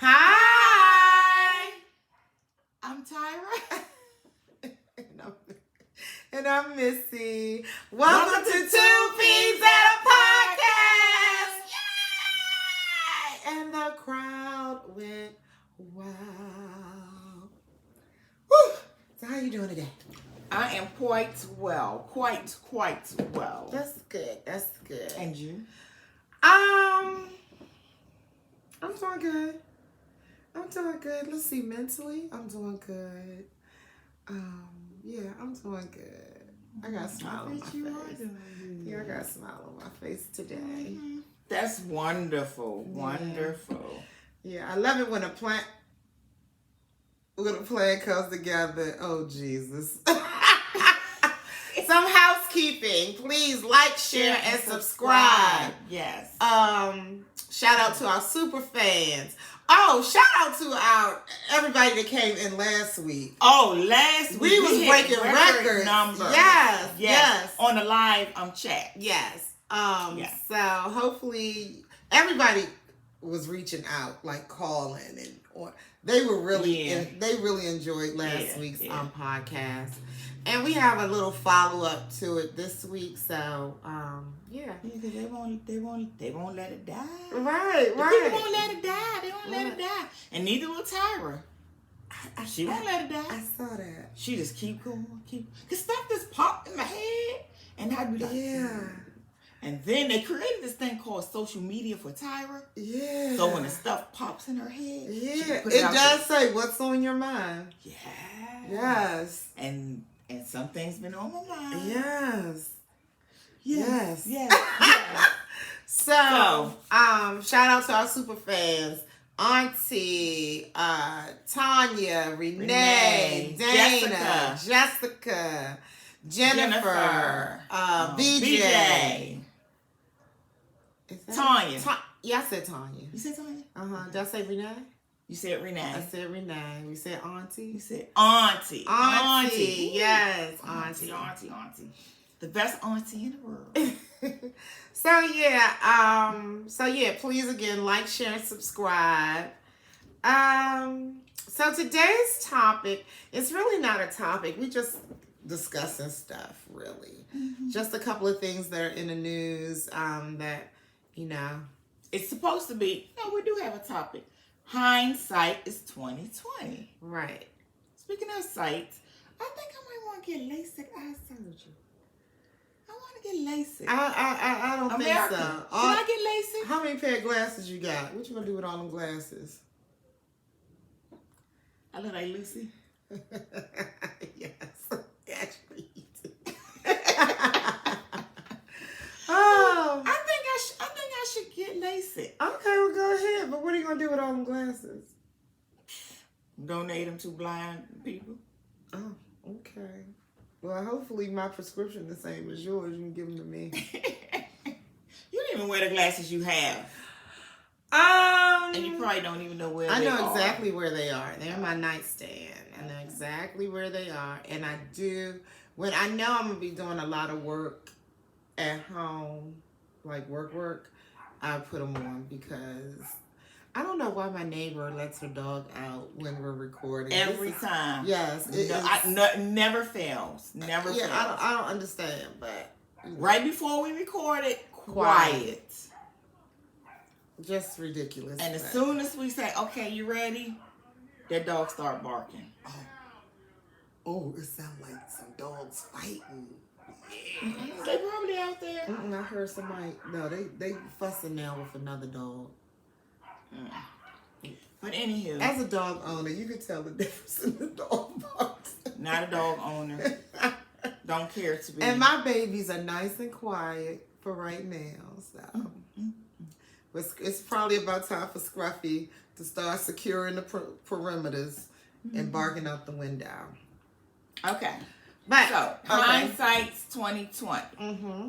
Hi! I'm Tyra. and I'm Missy. Welcome to Two P.E.A.S Podcast! Yay! And the crowd went wild. Woo! So how you doing today? I am quite well. Quite well. That's good. And you? I'm doing good. Let's see, mentally, I'm doing good. Yeah, I'm doing good. I got a smile on my face. Yeah, I got a smile on my face today. Mm-hmm. That's wonderful. Yeah. Wonderful. Yeah, I love it when a plan comes together. Oh, Jesus. Some housekeeping. Please like, share, and subscribe. Yes. Shout out to our super fans. Oh, shout out to everybody that came in last week. Oh, last week we was breaking records. Numbers. Yes. On the live chat. Yes. So hopefully everybody was reaching out, like calling, and they were really they really enjoyed last week's podcast. And we have a little follow up to it this week, so because they won't let it die. Right. People won't let it die. They won't let it die, and neither will Tyra. She won't let it die. I saw that. She just keep going, cause stuff just popped in my head, and I'd be like, And then they created this thing called social media for Tyra. Yeah. So when the stuff pops in her head, it does say what's on your mind. Yeah. Yes. And some things been on my mind. Yes. Yes. So, shout out to our super fans. Auntie, Tanya, Renee, Dana, Jessica, Jennifer, BJ. Tanya. I said Tanya. You said Tanya? Did I say Renee? You said Renee. I said Renee. We said Auntie. You said Auntie. Auntie. Yes, Auntie. The best auntie in the world. So please again like, share, and subscribe. So today's topic is really not a topic. We just discussing stuff, really. Mm-hmm. Just a couple of things that are in the news that, it's supposed to be, we do have a topic. Hindsight is 2020. Right. Speaking of sight, I think I might want to get LASIK eye surgery. I want to get LASIK. I don't think so. Should I get LASIK? How many pair of glasses you got? What you gonna do with all them glasses? I look like Lucy. Yes, actually. Oh, I think I should get LASIK. Okay, well go ahead. But what are you gonna do with all them glasses? Donate them to blind people. Oh, okay. Well, hopefully my prescription the same as yours. You can give them to me. You don't even wear the glasses you have. And you probably don't even know where they are. I know exactly where they are. They're in my nightstand. I know exactly where they are. And I do, when I know I'm going to be doing a lot of work at home, like work, I put them on because I don't know why my neighbor lets her dog out when we're recording. Every time. Yes. Never fails. Never fails. I don't understand, but. Right before we record it, quiet. Just ridiculous. And as soon as we say, okay, you ready? That dog start barking. Oh, it sounds like some dogs fighting. Mm-hmm. They probably out there. I heard somebody. No, they fussing now with another dog. But anywho, as a dog owner, you can tell the difference in the dog barks. Not a dog owner. Don't care to be. And my babies are nice and quiet for right now, so. It's probably about time for Scruffy to start securing the perimeters and barking out the window. Okay. But so hindsight's 2020. Mm-hmm.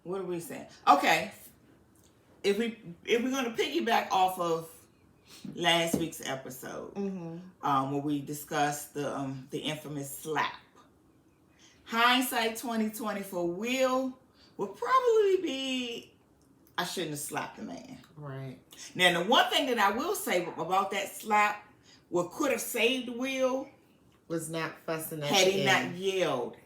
What are we saying? Okay. If we're gonna piggyback off of last week's episode, where we discussed the infamous slap, hindsight 2020 for Will will probably be I shouldn't have slapped the man. Right. Now, the one thing that I will say about that slap, what could have saved Will, was not fussing at had the he end. not yelled.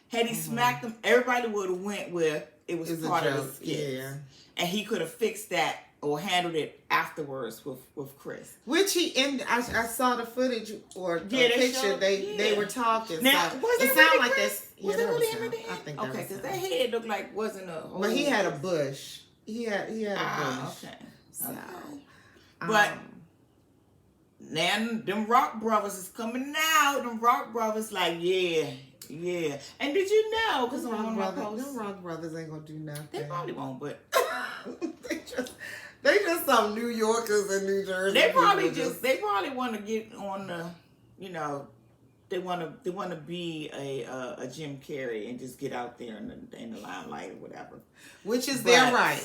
Had he smacked him, everybody would have went where it was part of the skit. Yeah. And he could have fixed that or handled it afterwards with Chris. Which he ended. I saw the footage or the picture. They were talking. Now, so was it sounded like this. Was it really him at the end? I think that okay, was because him. that head looked like wasn't a. But he had a bush. He had a bush. Okay. So, but now them Rock Brothers is coming out. Them Rock Brothers like yeah. And did you know? Because them Rock Brothers ain't gonna do nothing. They probably won't, but they just some New Yorkers in New Jersey. They probably want to get on the, they want to be a Jim Carrey and just get out there in the limelight or whatever. Which is their right.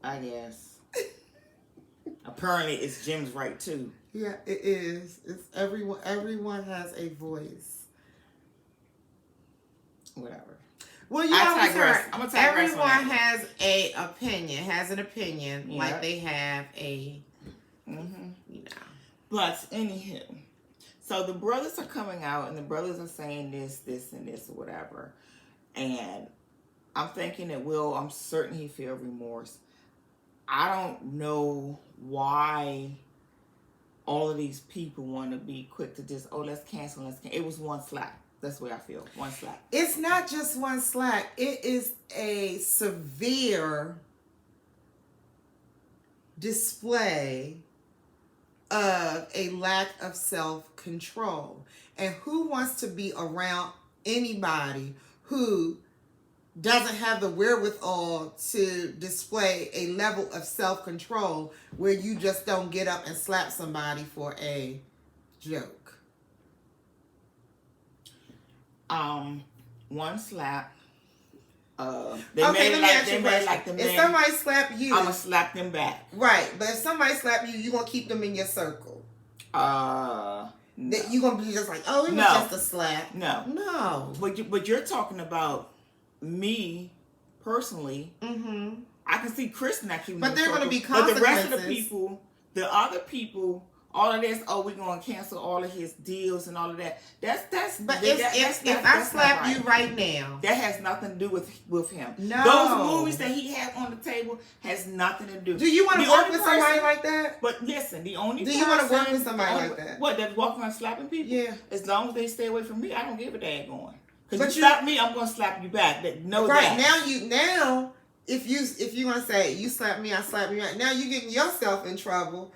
I guess. Apparently, it's Jim's right too. Yeah, it is. It's everyone. Everyone has a voice. Whatever. Well, you know, everyone has an opinion, like they have a, But anywho, so the brothers are coming out, and the brothers are saying this, and this, or whatever, and I'm thinking that I'm certain he feel remorse. I don't know why all of these people want to be quick to just, let's cancel. It was one slap. That's the way I feel. One slap. It's not just one slap. It is a severe display of a lack of self-control. And who wants to be around anybody who doesn't have the wherewithal to display a level of self-control where you just don't get up and slap somebody for a joke? One slap. If somebody slap you, I'm gonna slap them back. Right, but if somebody slap you, you gonna keep them in your circle. No. You gonna be just like, it was just a slap. No. But you're talking about me personally. Mm-hmm. I can see Chris not keeping. But they're gonna be But consequences. the rest of the people, the other people. All of this, we're going to cancel all of his deals and all of that. But if I slap you right now, that has nothing to do with him. No. Those movies that he had on the table has nothing to do. Do you want to work with somebody like that? But listen, the only Do you want to work with somebody like that? What, that's walking around slapping people? Yeah. As long as they stay away from me, I don't give a damn going. Because you slap me, I'm going to slap you back. Know right, that. Now, if you're going to say, you slap me, I slap you, now you're getting yourself in trouble.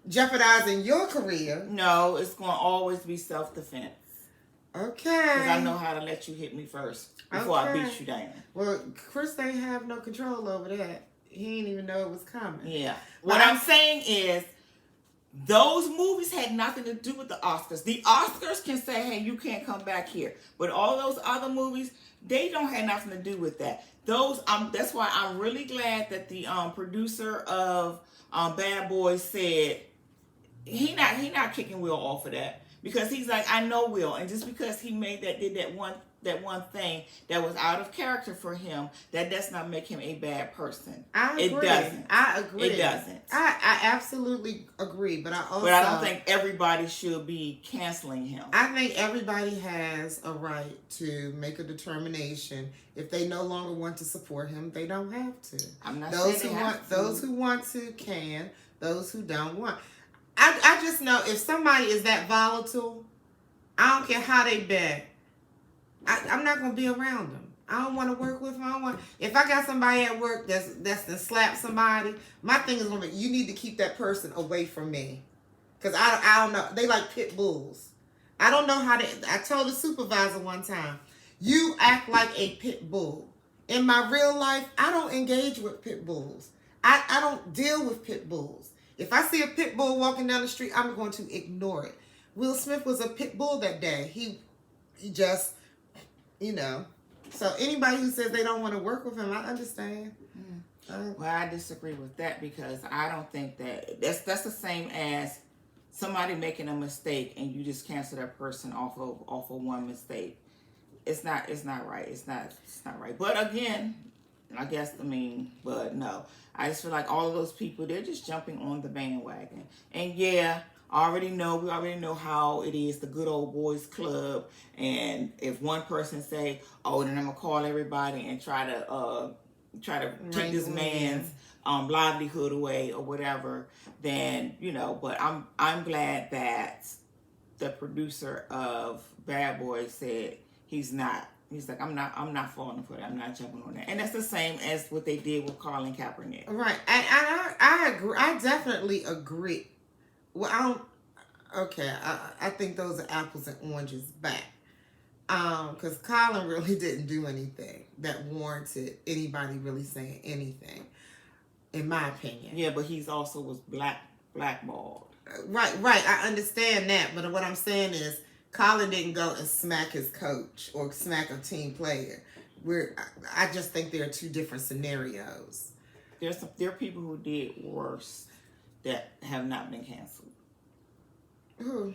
Jeopardizing your career. No, it's going to always be self-defense. Okay. Because I know how to let you hit me first before I beat you down. Well, Chris ain't have no control over that. He didn't even know it was coming. Yeah. What I'm saying is, those movies had nothing to do with the Oscars. The Oscars can say, hey, you can't come back here. But all those other movies, they don't have nothing to do with that. That's why I'm really glad that the producer of Bad Boys said, he not kicking Will off of that, because he's like, I know Will, and just because he did that one thing that was out of character for him, that does not make him a bad person. I agree. It doesn't. I agree. It doesn't. I absolutely agree, but I don't think everybody should be canceling him. I think everybody has a right to make a determination. If they no longer want to support him, they don't have to. I'm not those saying who they want have to. Those who want to can. Those who don't want. I just know if somebody is that volatile, I don't care how they been. I'm not gonna be around them. I don't want to work with them. If I got somebody at work that's to slap somebody, my thing is gonna be, you need to keep that person away from me, because I don't know. They like pit bulls. I don't know how to. I told the supervisor one time, you act like a pit bull. In my real life, I don't engage with pit bulls. I don't deal with pit bulls. If I see a pit bull walking down the street, I'm going to ignore it. Will Smith was a pit bull that day. He just, So anybody who says they don't want to work with him, I understand. Well, I disagree with that, because I don't think that's the same as somebody making a mistake and you just cancel that person off of one mistake. it's not right. It's not right. But again, but no. I just feel like all of those people, they're just jumping on the bandwagon. And yeah, we already know how it is, the good old boys club. And if one person say, oh, then I'm gonna call everybody and try to take this man's livelihood away or whatever, then but I'm glad that the producer of Bad Boys said he's not. He's like, I'm not falling for that. I'm not jumping on that. And that's the same as what they did with Colin Kaepernick. Right. And I agree. I definitely agree. Well, I think those are apples and oranges back. Because Colin really didn't do anything that warranted anybody really saying anything, in my opinion. Yeah, but he's also was blackballed. Right. I understand that, but what I'm saying is, Colin didn't go and smack his coach or smack a team player. I just think there are two different scenarios. There are people who did worse that have not been canceled. Who?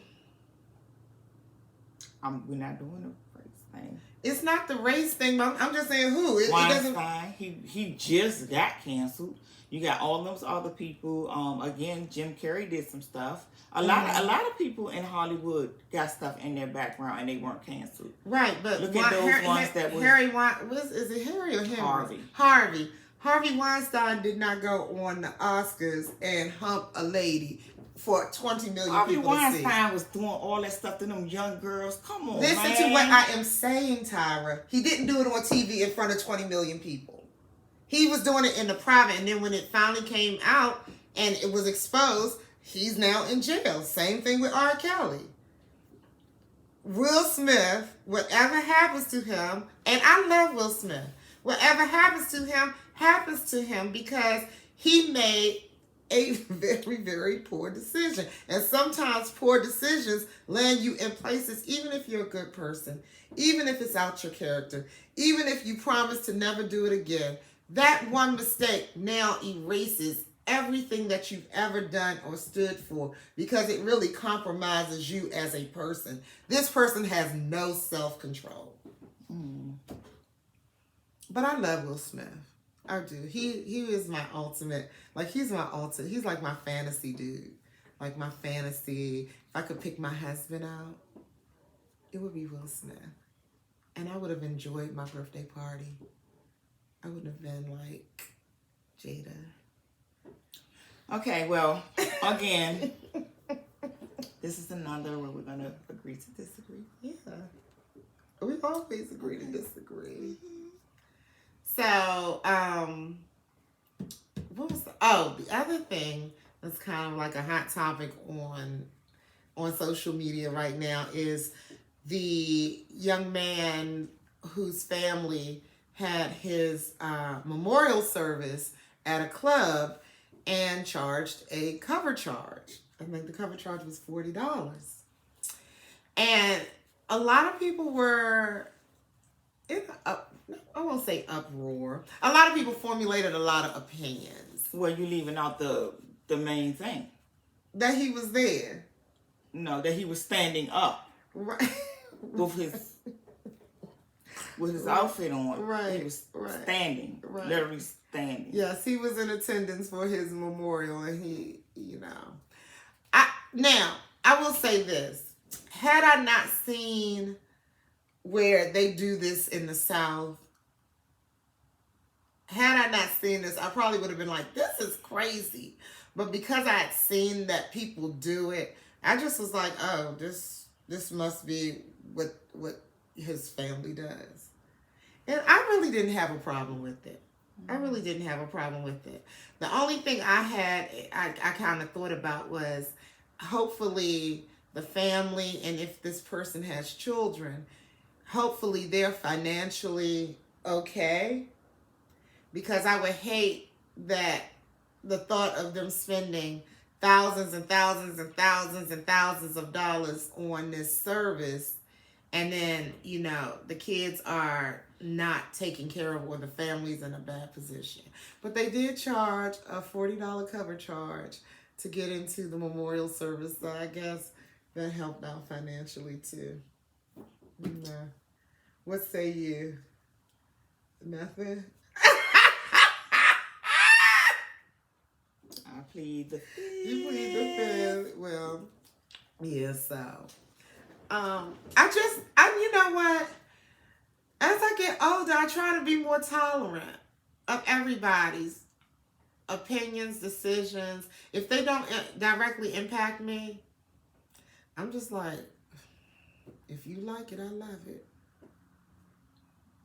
We're not doing the race thing. It's not the race thing, but I'm just saying who. Weinstein, he just got canceled. You got all those other people. Again, Jim Carrey did some stuff. A lot of people in Hollywood got stuff in their background and they weren't canceled. Right, but look at those ones that was Harry. Is it Harry or Henry? Harvey Weinstein did not go on the Oscars and hump a lady for 20 million people to see. Harvey Weinstein was doing all that stuff to them young girls. Come on, Listen to what I am saying, Tyra. He didn't do it on TV in front of 20 million people. He was doing it in the private, and then when it finally came out and it was exposed, he's now in jail. Same thing with R. Kelly. Will Smith, whatever happens to him, and I love Will Smith, whatever happens to him because he made a very, very poor decision. And sometimes poor decisions land you in places, even if you're a good person, even if it's out your character, even if you promise to never do it again. That one mistake now erases everything that you've ever done or stood for because it really compromises you as a person. This person has no self-control. But I love Will Smith. I do. He is my ultimate. He's like my fantasy dude. Like my fantasy. If I could pick my husband out, it would be Will Smith. And I would have enjoyed my birthday party. I would have been like Jada. Okay, well, again, this is another where we're going to agree to disagree. Yeah. We always agree to disagree. So, the other thing that's kind of like a hot topic on social media right now is the young man whose family had his memorial service at a club and charged a cover charge. I think the cover charge was $40. And a lot of people were I won't say uproar. A lot of people formulated a lot of opinions. Well, you're leaving out the main thing. That he was there. No, that he was standing up. Right. With his outfit on. Right. He was standing. Right. Literally standing. Yes, he was in attendance for his memorial and he, Now, I will say this. Had I not seen where they do this in the South, had I not seen this, I probably would have been like, this is crazy. But because I had seen that people do it, I just was like, oh, this must be what his family does. And I really didn't have a problem with it. I really didn't have a problem with it. The only thing I kind of thought about was hopefully the family, and if this person has children, hopefully they're financially okay. Because I would hate that the thought of them spending thousands and thousands and thousands and thousands of dollars on this service, and then, the kids are not taken care of or the family's in a bad position. But they did charge a $40 cover charge to get into the memorial service, so I guess that helped out financially too. What say you? Nothing. I plead the fifth. You plead the fifth. Well, yeah. So, you know what? As I get older, I try to be more tolerant of everybody's opinions, decisions. If they don't directly impact me, I'm just like, if you like it, I love it.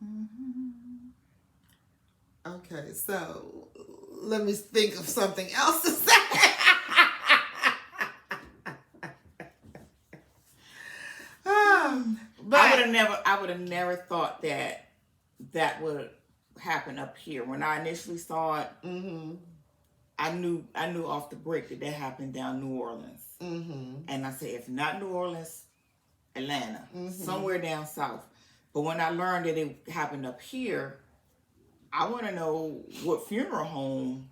Mm-hmm. Okay, so let me think of something else to say. But I would have never thought that would happen up here. When I initially saw it, mm-hmm. I knew off the break that happened down New Orleans. Mm-hmm. And I said, if not New Orleans, Atlanta, mm-hmm. somewhere down south. But when I learned that it happened up here, I want to know what funeral home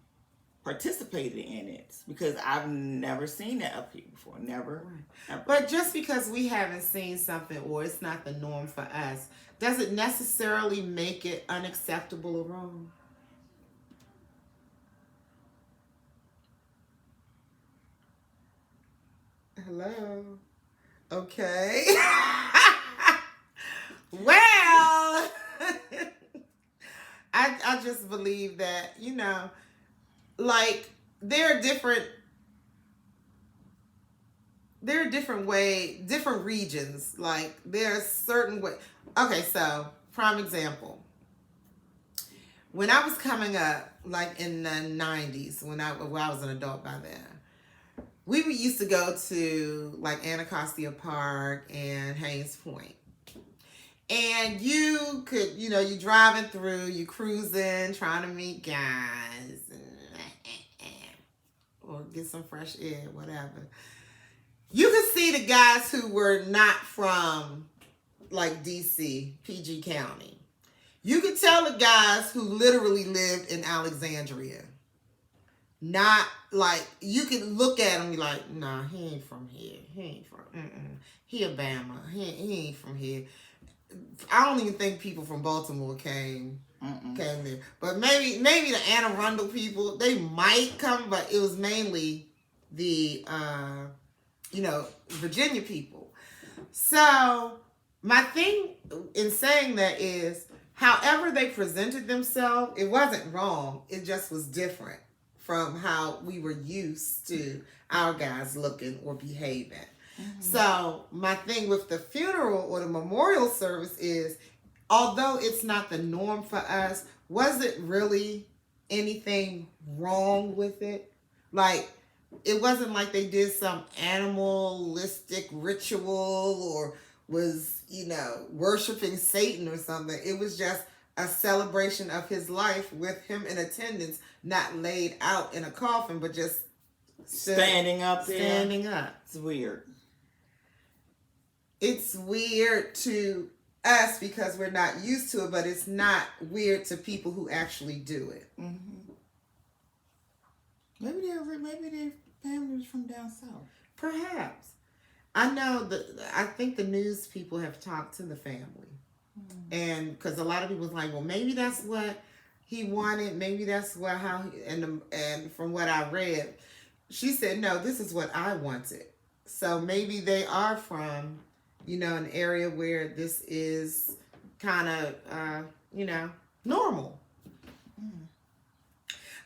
participated in it, because I've never seen that up here before. Never. Right. But just because we haven't seen something or it's not the norm for us, does it necessarily make it unacceptable or wrong? Hello. Okay. Well, I just believe that, you know, like there are different different regions. Like there's certain way. Okay, so prime example. When I was coming up, like in the 90s, when I was an adult by then, we used to go to like Anacostia Park and Haynes Point. And you could, you know, you driving through, you cruising, trying to meet guys, or get some fresh air, whatever. You could see the guys who were not from like DC, PG County. You could tell the guys who literally lived in Alexandria. Not like, you could look at him and be like, nah, he ain't from here. He ain't from, he a Bama. He ain't from here. I don't even think people from Baltimore came there. But maybe the Anne Arundel people, they might come, but it was mainly the, Virginia people. So my thing in saying that is, however they presented themselves, it wasn't wrong. It just was different from how we were used to our guys looking or behaving. Mm-hmm. So my thing with the funeral or the memorial service is, although it's not the norm for us, was it really anything wrong with it? Like, it wasn't like they did some animalistic ritual or was, worshiping Satan or something. It was just a celebration of his life with him in attendance, not laid out in a coffin, but just standing up there. Standing up. It's weird. It's weird to us because we're not used to it, but it's not weird to people who actually do it. Mm-hmm. Maybe their family was from down south. Perhaps. I think the news people have talked to the family. Mm-hmm. And because a lot of people was like, well, maybe that's what he wanted. Maybe that's and from what I read, she said, no, this is what I wanted. So maybe they are from, an area where this is kind of, normal. Mm.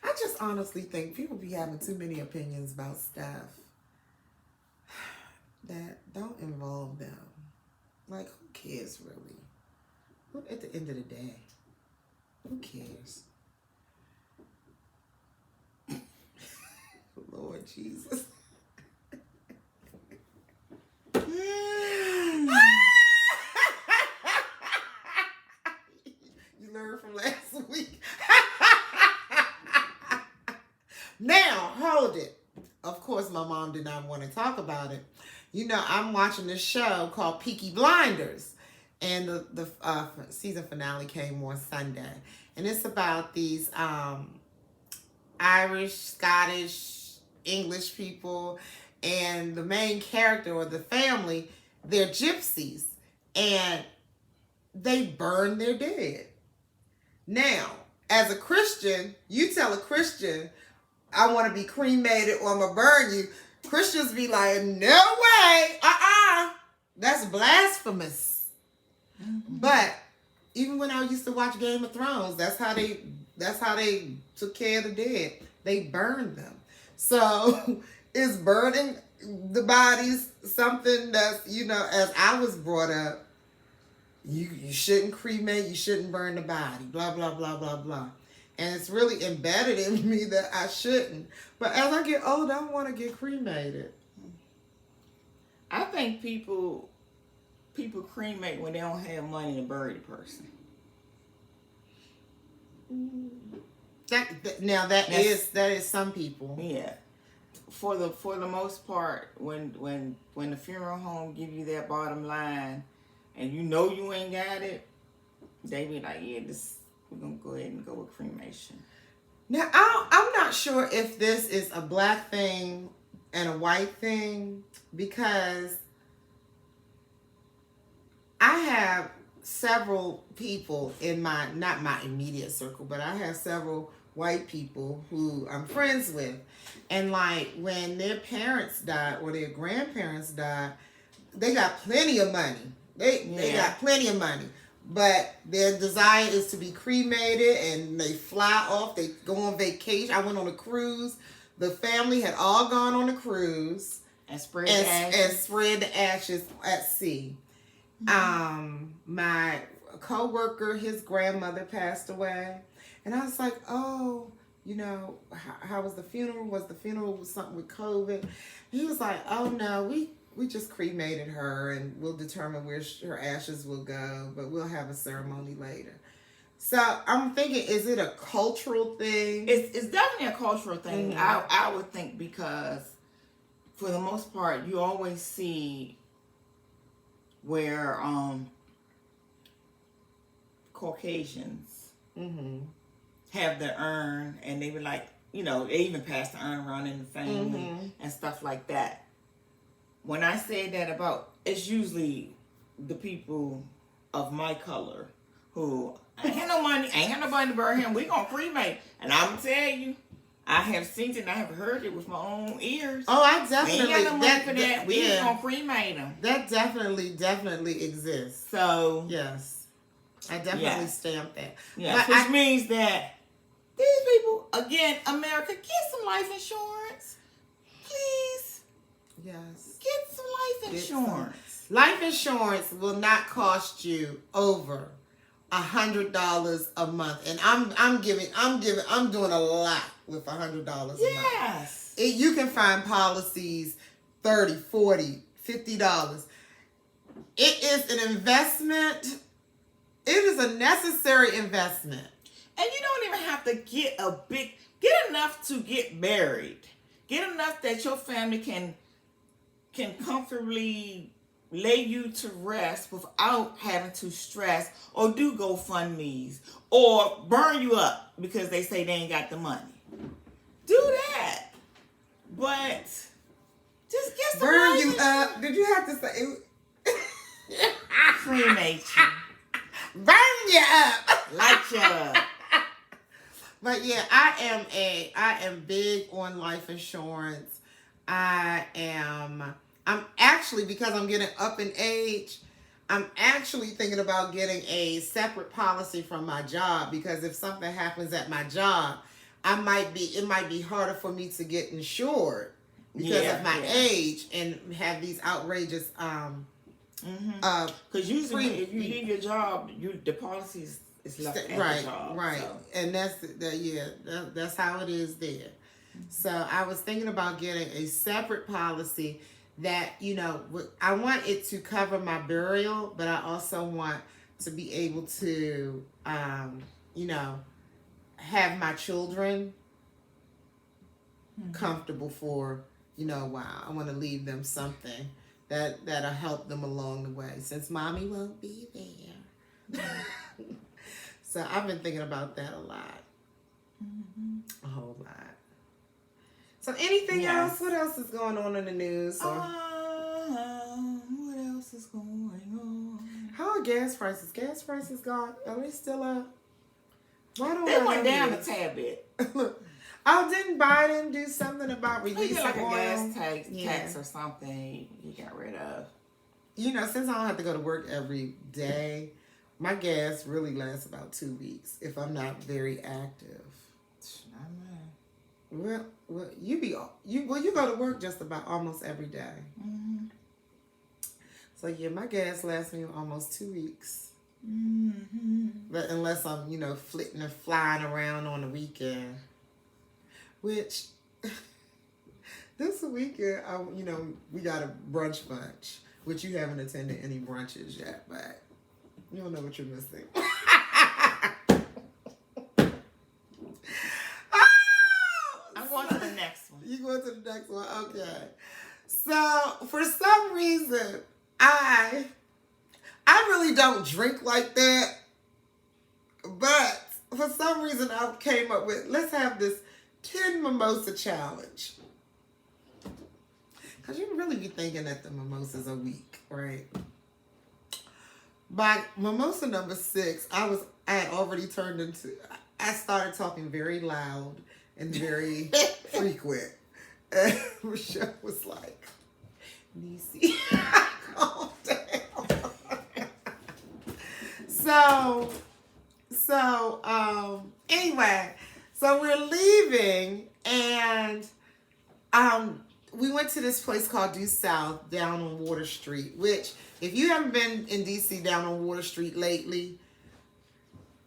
I just honestly think people be having too many opinions about stuff that don't involve them. Like, who cares, really? At the end of the day, who cares? Lord Jesus. You learned from last week. Now, hold it. Of course, my mom did not want to talk about it. I'm watching this show called Peaky Blinders. And the season finale came on Sunday. And it's about these Irish, Scottish, English people. And the main character or the family, they're gypsies. And they burn their dead. Now, as a Christian, you tell a Christian, I want to be cremated or I'm going to burn you. Christians be like, no way, that's blasphemous. Mm-hmm. But even when I used to watch Game of Thrones, that's how they took care of the dead. They burned them. So is burning the bodies something that's, as I was brought up, you shouldn't cremate, you shouldn't burn the body, blah, blah, blah, blah, blah. And it's really embedded in me that I shouldn't. But as I get older, I want to get cremated. I think people cremate when they don't have money to bury the person. That is some people. Yeah. For the most part, when the funeral home give you that bottom line, and you ain't got it, they be like, yeah, we're gonna go ahead and go with cremation. Now I'm not sure if this is a black thing and a white thing, because I have several people in not my immediate circle, but I have several white people who I'm friends with. And like when their parents died or their grandparents died, they got plenty of money. They got plenty of money. But their desire is to be cremated, and they fly off, they go on vacation. I went on a cruise. The family had all gone on a cruise and spread the ashes at sea. Mm-hmm. My coworker, his grandmother passed away, and I was like, oh, how was the funeral? Was the funeral something with COVID? He was like, oh no, we just cremated her, and we'll determine where her ashes will go, but we'll have a ceremony later. So I'm thinking, is it a cultural thing? It's definitely a cultural thing. Mm-hmm. I would think, because for the most part, you always see where Caucasians mm-hmm. have the urn, and they be like, they even pass the urn around in the family mm-hmm. and stuff like that. When I say that about, it's usually the people of my color who ain't got no money, ain't got nobody to bury him. We gonna cremate, and I'm gonna tell you, I have seen it and I have heard it with my own ears. Oh, I definitely. Ain't got no money for that. We just gonna cremate them. That definitely exists. So yes, I definitely stamp that. Yes, which means that these people, again, America, get some life insurance, please. Yes. Get some life insurance. Life insurance will not cost you over $100 a month, and I'm doing a lot with $100 a month. Yes. You can find policies $30, $40, $50. It is an investment. It is a necessary investment. And you don't even have to get enough to get married. Get enough that your family can comfortably lay you to rest without having to stress or do GoFundMes or burn you up because they say they ain't got the money. Do that. But just get some burn life you insurance. up. Did you have to say cremate you? Burn you up. Light you up. But yeah, I am big on life insurance. I'm actually, because I'm getting up in age, I'm actually thinking about getting a separate policy from my job, because if something happens at my job, it might be harder for me to get insured because of my age and have these outrageous because usually if you leave your job, the policy is left at the job. Right. So. And that's how it is there. Mm-hmm. So I was thinking about getting a separate policy that, I want it to cover my burial, but I also want to be able to, have my children comfortable for, a while. I want to leave them something that'll help them along the way, since mommy won't be there. So I've been thinking about that a lot. Mm-hmm. A whole lot. So anything else? What else is going on in the news? What else is going on? How are gas prices? Gas prices gone? Are they still up? Why don't They I went know down a this? tad bit. Oh, didn't Biden do something about He releasing did like a oil? gas Yeah. tax or something he got rid of. You know, since I don't have to go to work every day, my gas really lasts about 2 weeks if I'm not very active. Not mine. Well, you go to work just about almost every day. Mm-hmm. So yeah, my gas lasts me almost 2 weeks. Mm-hmm. But unless I'm, flitting and flying around on the weekend, which this weekend, we got a brunch bunch, which you haven't attended any brunches yet, but you don't know what you're missing. I'm going to the next one. You going to the next one? Okay. So for some reason, I really don't drink like that, but for some reason I came up with, let's have this 10 mimosa challenge. Because you really be thinking that the mimosas are weak, right? By mimosa number 6, I had already turned into, I started talking very loud and very frequent. And Michelle was like, Niecy, calm down. Anyway, so we're leaving, and we went to this place called Due South down on Water Street, which if you haven't been in DC down on Water Street lately,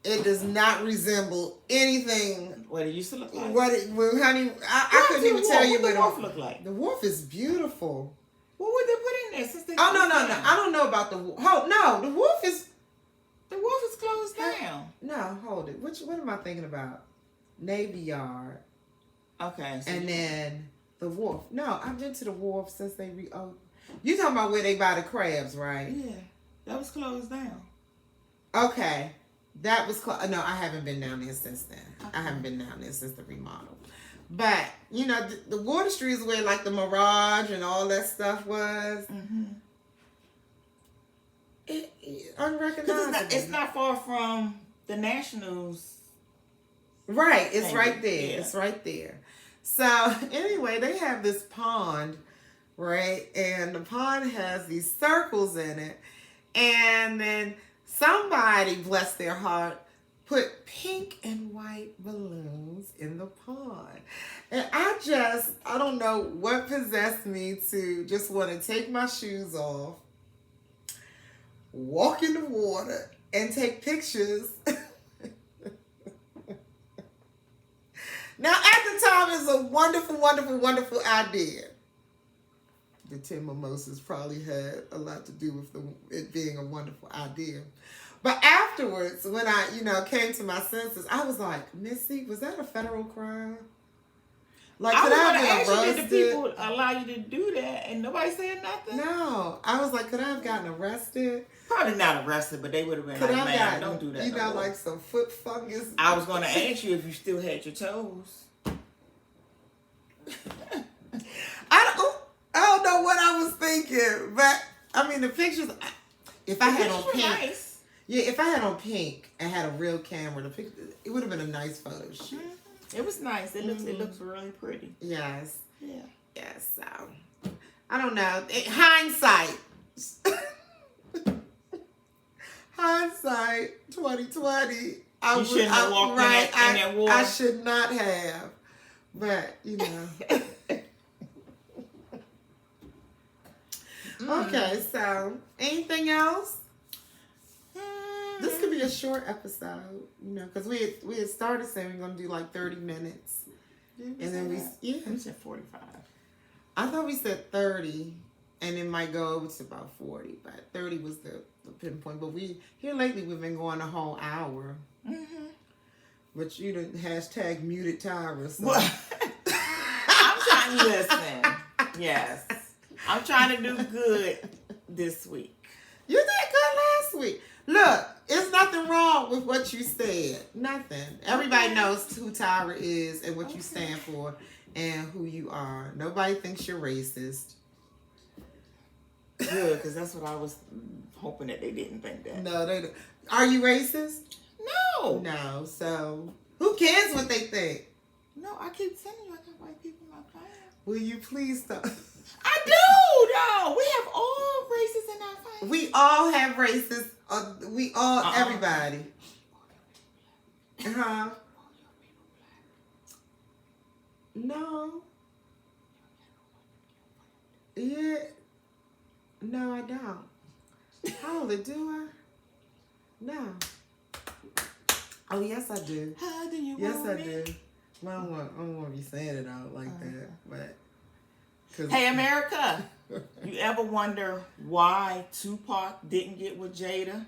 it does not resemble anything. What it used to look like? Honey, I couldn't even tell you what the wharf look like. The wharf is beautiful. What would they put in there since they? Oh no! I don't know about the wharf. Oh no, the wharf is. The wharf is closed down. No, hold it. What am I thinking about? Navy Yard. Okay. So and then the wharf. No, I've been to the wharf since they reopened. You talking about where they buy the crabs, right? Yeah, that was closed down. Okay, that was no. I haven't been down there since then. Okay. I haven't been down there since the remodel. But the Water Street is where like the Mirage and all that stuff was. Mm-hmm. Unrecognizable. It's not far from the Nationals. Right, it's right there. Yeah. It's right there. So anyway, they have this pond, right? And the pond has these circles in it. And then somebody, bless their heart, put pink and white balloons in the pond. And I don't know what possessed me to just want to take my shoes off, walk in the water, and take pictures. Now, at the time, it was a wonderful, wonderful, wonderful idea. The 10 mimosas probably had a lot to do with it being a wonderful idea. But afterwards, when I, came to my senses, I was like, Missy, was that a federal crime? Like, I could was I going to have ask been you, arrested? did the people allow you to do that and nobody said nothing? No. I was like, could I have gotten arrested? Probably not arrested, but they would have been like, man, don't do that. Like some foot fungus. I was going to ask you if you still had your toes. I don't know what I was thinking, but I mean the pictures. If I had on pink, nice. Yeah, if I had on pink and had a real camera, the picture, it would have been a nice photo shoot. Mm-hmm. It was nice. It looks really pretty. Yes. Yeah. Yes. So I don't know. Hindsight. Hindsight 2020. You shouldn't have walked in that water. I should not have. But Okay, so anything else? This could be a short episode, because we had started saying we are gonna do like 30 minutes, and then we said 45. I thought we said 30, and it might go over to about 40, but 30 was the pinpoint. But here lately we've been going a whole hour. Mm-hmm. But you done hashtag muted Tyra. So. I'm trying to listen. Yes. I'm trying to do good this week. You did good last week. Look, it's nothing wrong with what you said. Nothing. Everybody knows who Tyra is and what you stand for and who you are. Nobody thinks you're racist. Good, because that's what I was hoping that they didn't think that. No, they don't. Are you racist? No. No. So who cares what they think? No, I keep telling you I got white people in my class. Will you please stop? I do, no. We have all races in our family. We all have racists. We all, everybody. Huh? No. Yeah. No, I don't. How old do I? No. Oh, yes, I do. How do you Yes, want I me? do. Well, I don't want to be saying it out like that, but. Hey, America, you ever wonder why Tupac didn't get with Jada?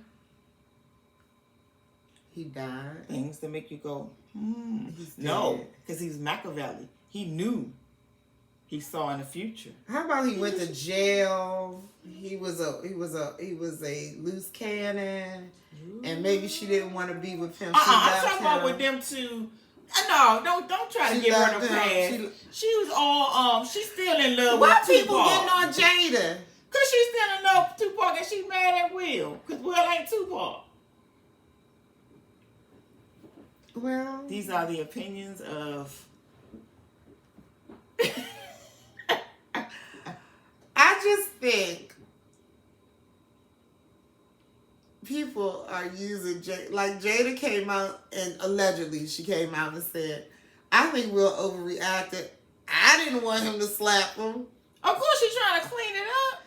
He died. Things that make you go, He's No, dead. because he's Machiavelli. He knew. He saw in the future. How about he went to jail? He was a loose cannon, and maybe she didn't want to be with him. I'm talking about with them two. No, don't try to give her the pass. She was all she's still in love with Tupac. Why people getting on Jada? Cause she's still in love with Tupac and she's mad at Will. Cause Will ain't Tupac. Well, These are the opinions of. I just think people are using Jada. Like Jada came out and allegedly she came out and said, "I think Will overreacted. I didn't want him to slap him." Of course, she's trying to clean it up.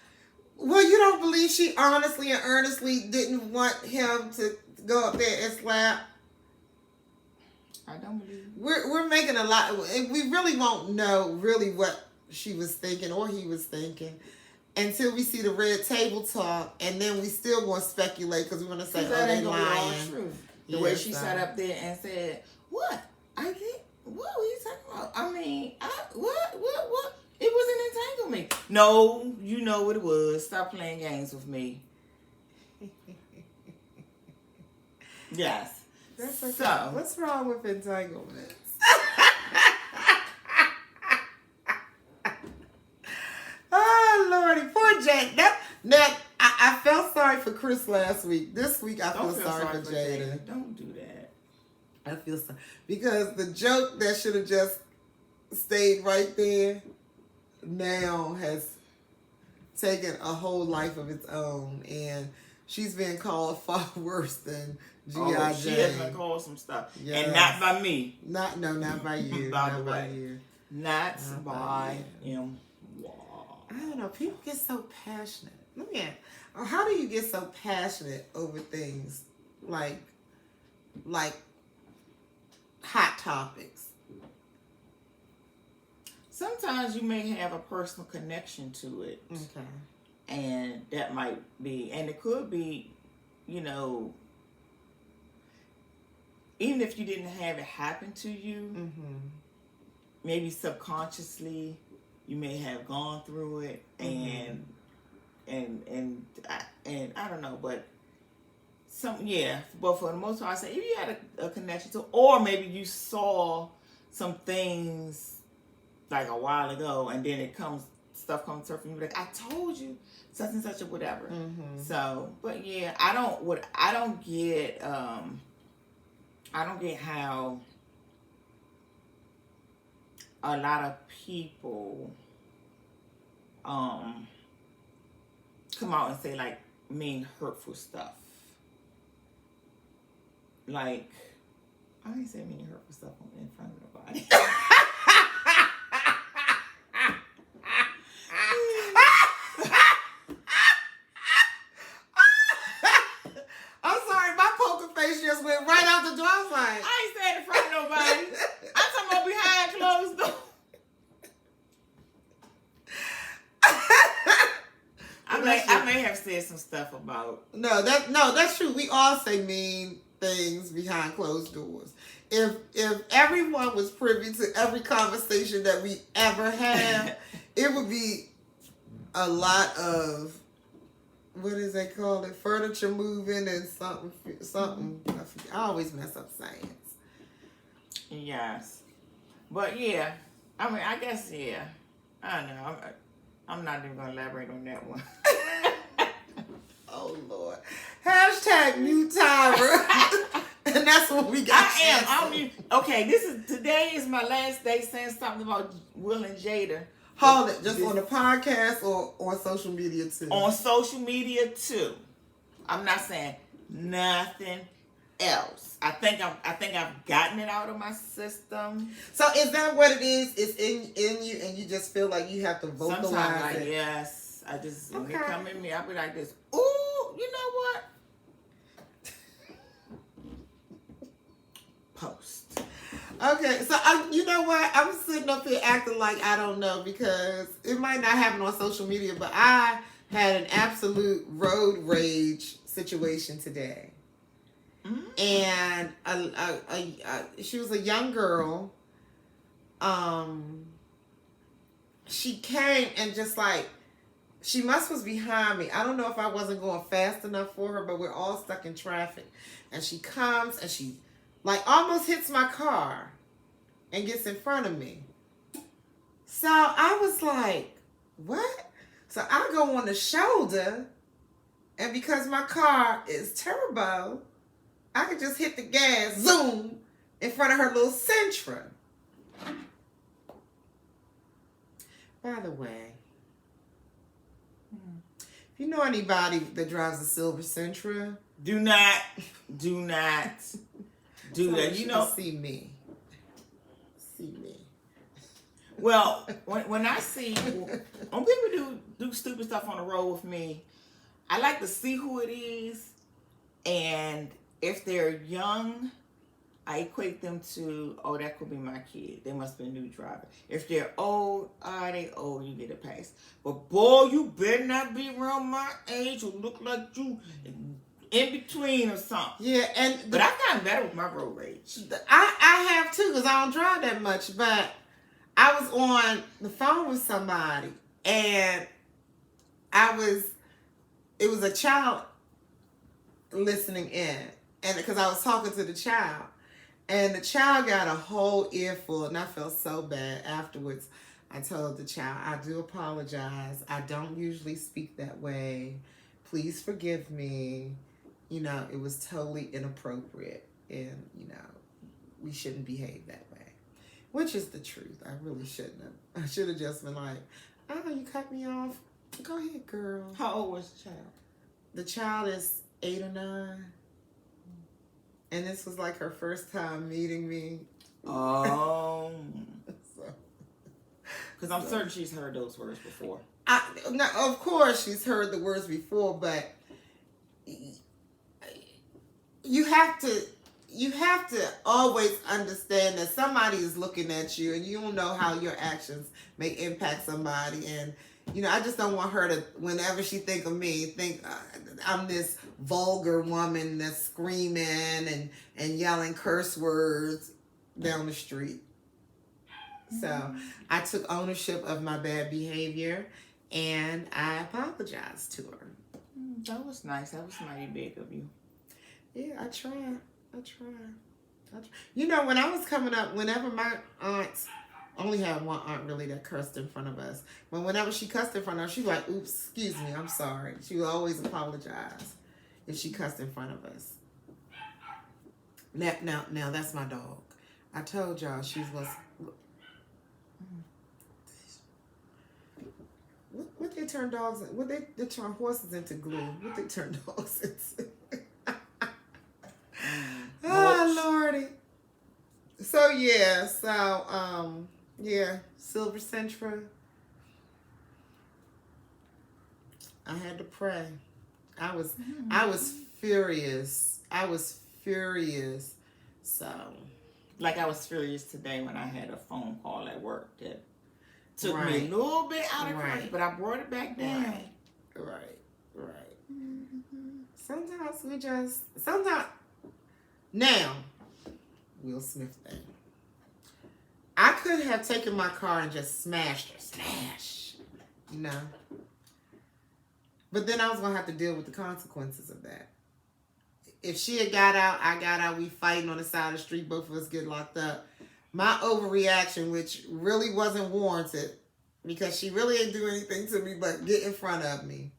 Well, you don't believe she honestly and earnestly didn't want him to go up there and slap? I don't believe it. We're making a lot. We really won't know really what she was thinking or he was thinking until we see the red table talk, and then we still going to speculate because we're going to say, that "Oh, ain't they gonna be all lying." true. The way she sat up there and said, "What? I think what were you talking about? I mean, what? It was an entanglement." No, you know what it was. Stop playing games with me. Yes. That's okay. So, what's wrong with entanglements? Oh, Lordy. Poor Jada. Now, I felt sorry for Chris last week. This week, I feel sorry for Jada. Don't do that. I feel sorry. Because the joke that should have just stayed right there now has taken a whole life of its own. And she's been called far worse than G.I. She has been called some stuff. Yes. And not by me. Not by you. By not the by way. you. Not by him. I don't know. People get so passionate. Let me ask. How do you get so passionate over things like hot topics? Sometimes you may have a personal connection to it. Okay. And that might be, and it could be, even if you didn't have it happen to you, maybe subconsciously you may have gone through it, and I don't know, but but for the most part, I say if you had a connection to, or maybe you saw some things like a while ago, and then stuff comes surfing, you be like, I told you such and such or whatever. So, but yeah, I don't get how a lot of people come out and say like mean hurtful stuff. Like, I ain't say mean hurtful stuff in front of nobody. I'm sorry, my poker face just went right out the door. I was like, I ain't saying in front of nobody. I'm talking about behind closed doors. I may have said some stuff about. No, that's true. We all say mean things behind closed doors. If everyone was privy to every conversation that we ever have, it would be a lot of, what is they call it? Furniture moving and something. I always mess up sayings. Yes, but yeah, I mean, I guess I don't know. I'm not even gonna elaborate on that one. Oh Lord. Hashtag mute Tyra. And that's what we got. Okay, today is my last day saying something about Will and Jada. Hold it, just on the podcast or on social media too? On social media too. I'm not saying nothing else. I think I've gotten it out of my system. So is that what it is? It's in you, and you just feel like you have to vocalize sometimes, it. Yes. I just when Okay. they come in me, I'll be like this. Ooh, you know what? Post. Okay, so you know what? I'm sitting up here acting like I don't know because it might not happen on social media, but I had an absolute road rage situation today. And she was a young girl. She came and just like, she was behind me. I don't know if I wasn't going fast enough for her, but we're all stuck in traffic. And she comes and she like almost hits my car and gets in front of me. So I was like, what? So I go on the shoulder, and because my car is turbo, I could just hit the gas, zoom, in front of her little Sentra. By the way, if you know anybody that drives a silver Sentra, do not do that. You know, see me. Well, when I see when people do stupid stuff on the road with me, I like to see who it is, and if they're young, I equate them to, oh, that could be my kid. They must be a new driver. If they're old, they old, you get a pass. But boy, you better not be around my age or look like you in between or something. Yeah, but I've gotten better with my road rage. I have too, because I don't drive that much. But I was on the phone with somebody, and it was a child listening in, and because I was talking to the child, and the child got a whole earful, and I felt so bad afterwards. I told the child, I do apologize. I don't usually speak that way. Please forgive me. You know, it was totally inappropriate, and, you know, we shouldn't behave that way. Which is the truth. I really shouldn't have. I should have just been like, oh, you cut me off. Go ahead, girl. How old was the child? The child is 8 or 9. And this was like her first time meeting me. Oh. Because I'm certain she's heard those words before. No, of course she's heard the words before, but you have to always understand that somebody is looking at you, and you don't know how your actions may impact somebody. And you know, I just don't want her to, whenever she think of me, think I'm this vulgar woman that's screaming and yelling curse words down the street. So I took ownership of my bad behavior, and I apologized to her. That was nice. That was mighty big of you. Yeah, I tried. You know, when I was coming up, whenever my aunts, only had one aunt really that cursed in front of us, but whenever she cussed in front of us, she was like, oops, excuse me, I'm sorry. She would always apologize if she cussed in front of us. Now that's my dog. I told y'all she was... What they turn dogs... What they turn horses into glue? What they turn dogs into? Oh, Lordy. So, yeah. Yeah. Silver Sentra. I had to pray. I was furious. So. Like I was furious today when I had a phone call at work that took me a little bit out of control, but I brought it back down. Right. Sometimes now, Will Smith thing. I could have taken my car and just smashed her. You know? But then I was going to have to deal with the consequences of that. If she had got out, I got out, we fighting on the side of the street, both of us get locked up. My overreaction, which really wasn't warranted, because she really didn't do anything to me but get in front of me,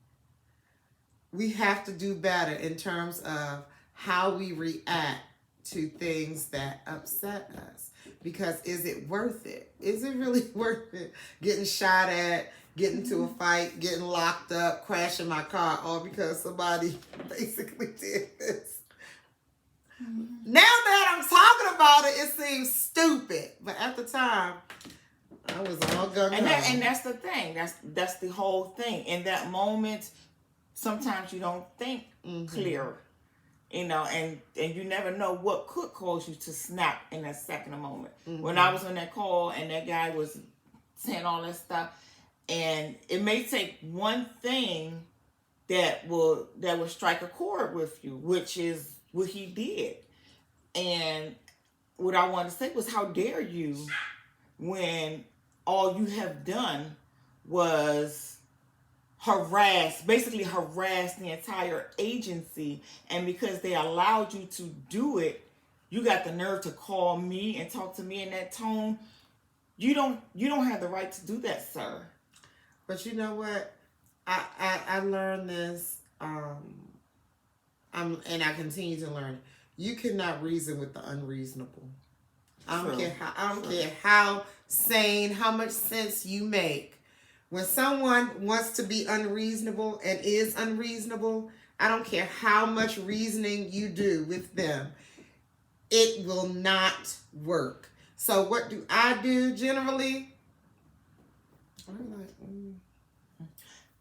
we have to do better in terms of how we react to things that upset us. Because is it worth it? Is it really worth it? Getting shot at, getting into a fight, getting locked up, crashing my car, all because somebody basically did this. Now that I'm talking about it, it seems stupid. But at the time, I was all gung-ho. And that's the thing. That's the whole thing. In that moment, sometimes you don't think clear, and you never know what could cause you to snap in that second moment. When I was on that call and that guy was saying all that stuff, and it may take one thing that will strike a chord with you, which is what he did. And what I wanted to say was, how dare you, when all you have done was basically harass the entire agency, and because they allowed you to do it, you got the nerve to call me and talk to me in that tone. You don't have the right to do that, sir. But you know what? I learned this, and I continue to learn it. You cannot reason with the unreasonable. I don't care how sane, how much sense you make. When someone wants to be unreasonable and is unreasonable, I don't care how much reasoning you do with them. It will not work. So what do I do generally? I'm like,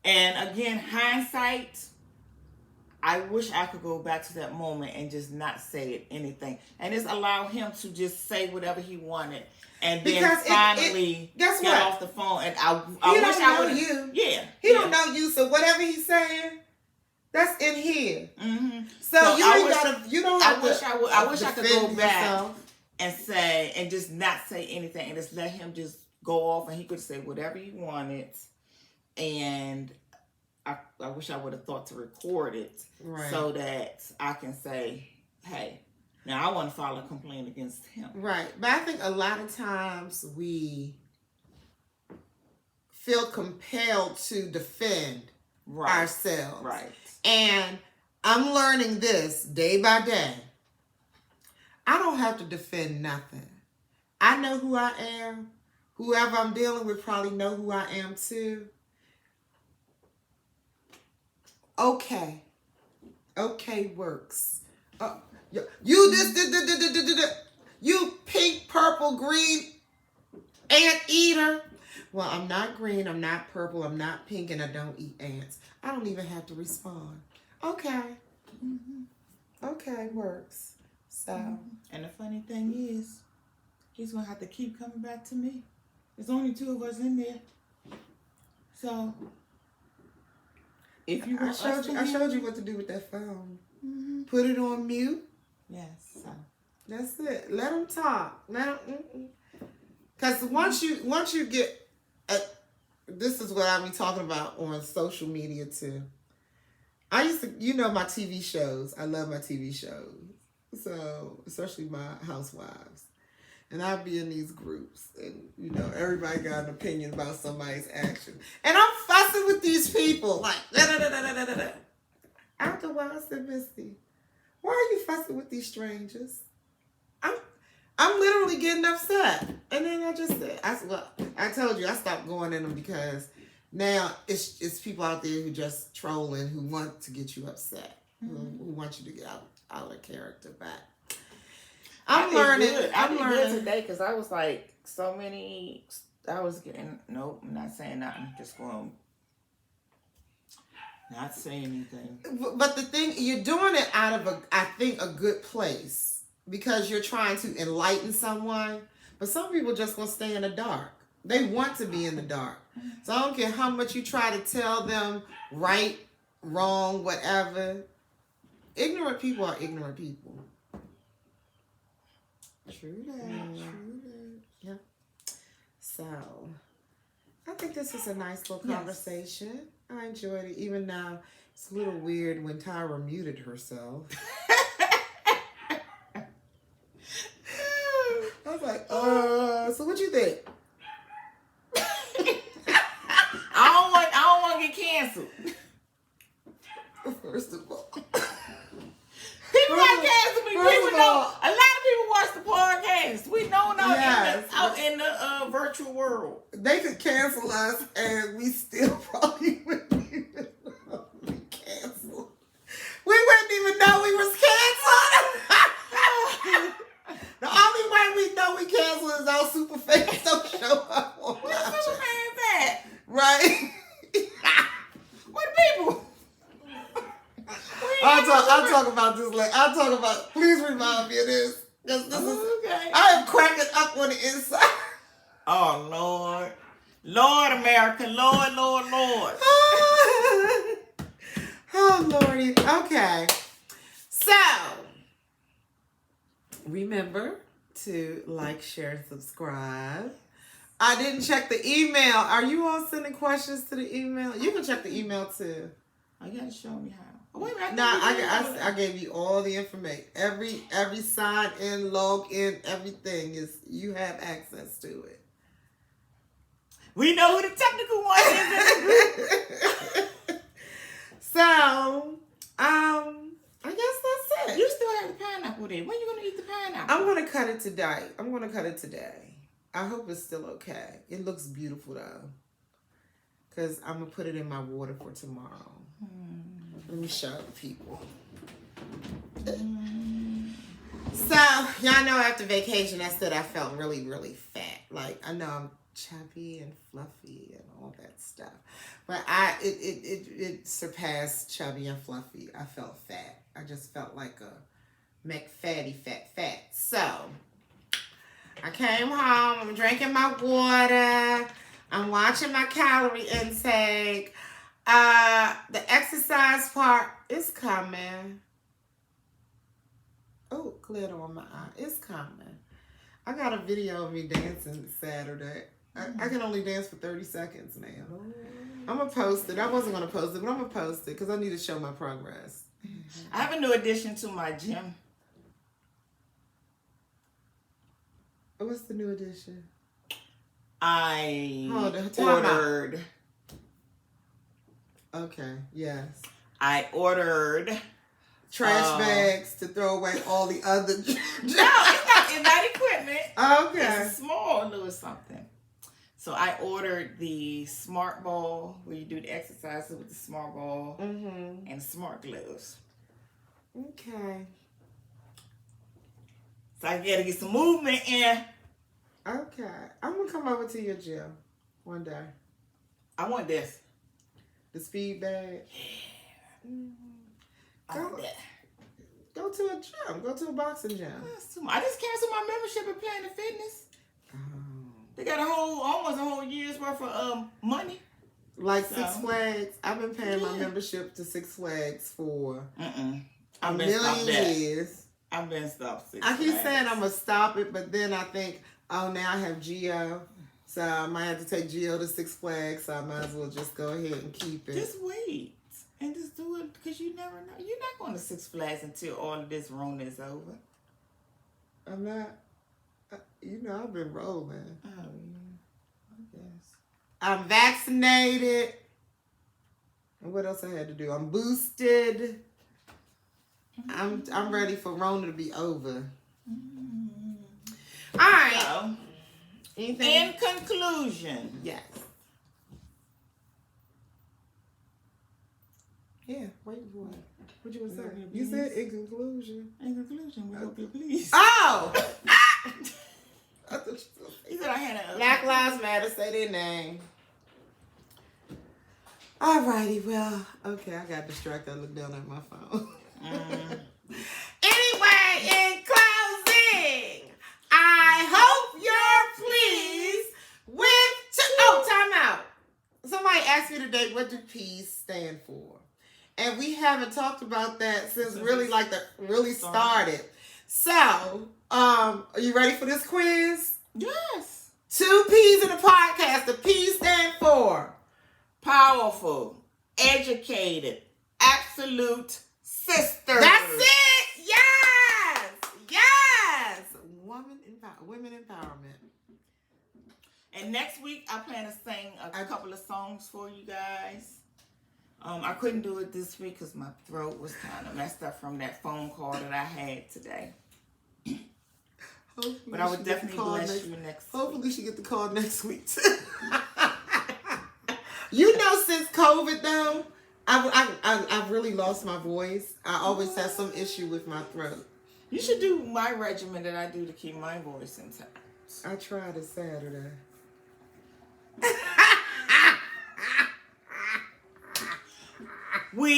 And again, hindsight, I wish I could go back to that moment and just not say anything. And just allow him to just say whatever he wanted. And then finally guess get what? off the phone. And I He wish don't I know would. you. Yeah. He don't know you. So whatever he's saying, that's in here. So you don't have to. I wish I could go back yourself. and say, and just not say anything, and just let him just go off, and he could say whatever he wanted. And I wish I would have thought to record it, right, so that I can say, hey, now I want to file a complaint against him. Right. But I think a lot of times we feel compelled to defend ourselves. Right. And I'm learning this day by day. I don't have to defend nothing. I know who I am. Whoever I'm dealing with probably know who I am too. Okay works. You you pink, purple, green ant eater. Well, I'm not green, I'm not purple, I'm not pink, and I don't eat ants. I don't even have to respond. Okay. Okay, works. So. And the funny thing is, he's gonna have to keep coming back to me. There's only 2 of us in there. So if you I showed you what to do with that phone. Put it on mute. Yes. So. That's it. Let them talk. Because once you get, this is what I be talking about on social media too. I used to, my TV shows. I love my TV shows. So especially my housewives. And I'd be in these groups, and everybody got an opinion about somebody's action, and I'm fussing with these people like After a while, I said, Misty, why are you fussing with these strangers? I'm literally getting upset, and then I just said, I told you I stopped going in them because now it's people out there who just trolling, who want to get you upset, who want you to get out of character back. I'm learning today because I was like nope, I'm not saying nothing. Just going not saying anything. But the thing, you're doing it out of I think a good place because you're trying to enlighten someone. But some people just gonna stay in the dark. They want to be in the dark. So I don't care how much you try to tell them right, wrong, whatever. Ignorant people are ignorant people. True that. Yeah. So, I think this was a nice little conversation. I enjoyed it, even though it's a little weird when Tyra muted herself. I was like, so what you think? I don't want to get canceled. For First of all. People like cancel me. People know. all, A lot of people watch the podcast. We know now Yes. out in the virtual world. They could cancel us and we still probably wouldn't even know we canceled. We wouldn't even know we was canceled. The only way we know we canceled is our super fans don't show up on Where the super fans at? Right? Where the people? I'll talk about this later. I'll talk about, please remind me of this. This is, Okay. I am cracking up on the inside. Oh, Lord. Lord America. Lord, Lord, Lord. Oh, Lordy. Okay. So, remember to like, share, and subscribe. I didn't check the email. Are you all sending questions to the email? You can check the email too. Oh, you gotta show me how. Oh, wait a minute. No, I gave you all the information. Every sign in, log in, everything is, you have access to it. We know who the technical one is. So, I guess that's it. You still have the pineapple there. When you gonna eat the pineapple? I'm gonna cut it today. I hope it's still okay. It looks beautiful though, cause I'm gonna put it in my water for tomorrow. Let me show the people. So, y'all know after vacation, I said I felt really, really fat. Like, I know I'm chubby and fluffy and all that stuff. But it surpassed chubby and fluffy. I felt fat. I just felt like a McFatty fat. So, I came home. I'm drinking my water. I'm watching my calorie intake. The exercise part is coming. Oh, cleared on my eye. It's coming. I got a video of me dancing Saturday. I can only dance for 30 seconds now. I'm going to post it. I wasn't going to post it, but I'm going to post it because I need to show my progress. I have a new addition to my gym. What's the new addition? I time out. ordered. Okay, yes. I ordered Trash bags to throw away all the other... No, it's not equipment. Okay. It's a small little something. So I ordered the smart ball where you do the exercises with the smart ball and smart gloves. Okay. So I gotta get some movement in. Okay. I'm going to come over to your gym one day. I want this. The speed bag. I want that. Go to a gym. Go to a boxing gym. That's too much. I just canceled my membership at Planet Fitness. Oh. They got almost a whole year's worth of money. Like Six Flags. I've been paying my Yeah. membership to Six Flags for I've a been stopped million that. years. I've been stopped. I keep saying I'm going to stop it, but then I think, oh, now I have Geo. So I might have to take Geo to Six Flags, so I might as well just go ahead and keep it. Just wait and just do it because you never know. You're not going to Six Flags until all of this Rona is over. I'm not, I've been rolling. Oh, yeah. I guess. I'm vaccinated. And what else I had to do? I'm boosted. I'm ready for Rona to be over. All right. So, Anything? in conclusion, Yes. Yeah, waiting for it. What you want to say? You said in conclusion. we hope you're pleased. Oh! I thought you said He said I had a Black Lives Matter, say their name. Alrighty, well, okay, I got distracted. I looked down at my phone. Anyway, in closing, I hope you're pleased with... time out. Somebody asked me today, what do P.E.A.S stand for? And we haven't talked about that since really started. So, are you ready for this quiz? Yes. 2 P's in the podcast. The P stand for Powerful, educated, absolute sister. That's it. Yes. Women empowerment. And next week, I plan to sing a couple of songs for you guys. I couldn't do it this week because my throat was kind of messed up from that phone call that I had today. Hopefully But I would she get the definitely call bless you next Hopefully week. she get the call next week too. You know, since COVID though, I've really lost my voice. I always have some issue with my throat. You should do my regimen that I do to keep my voice intact. I tried it Saturday. We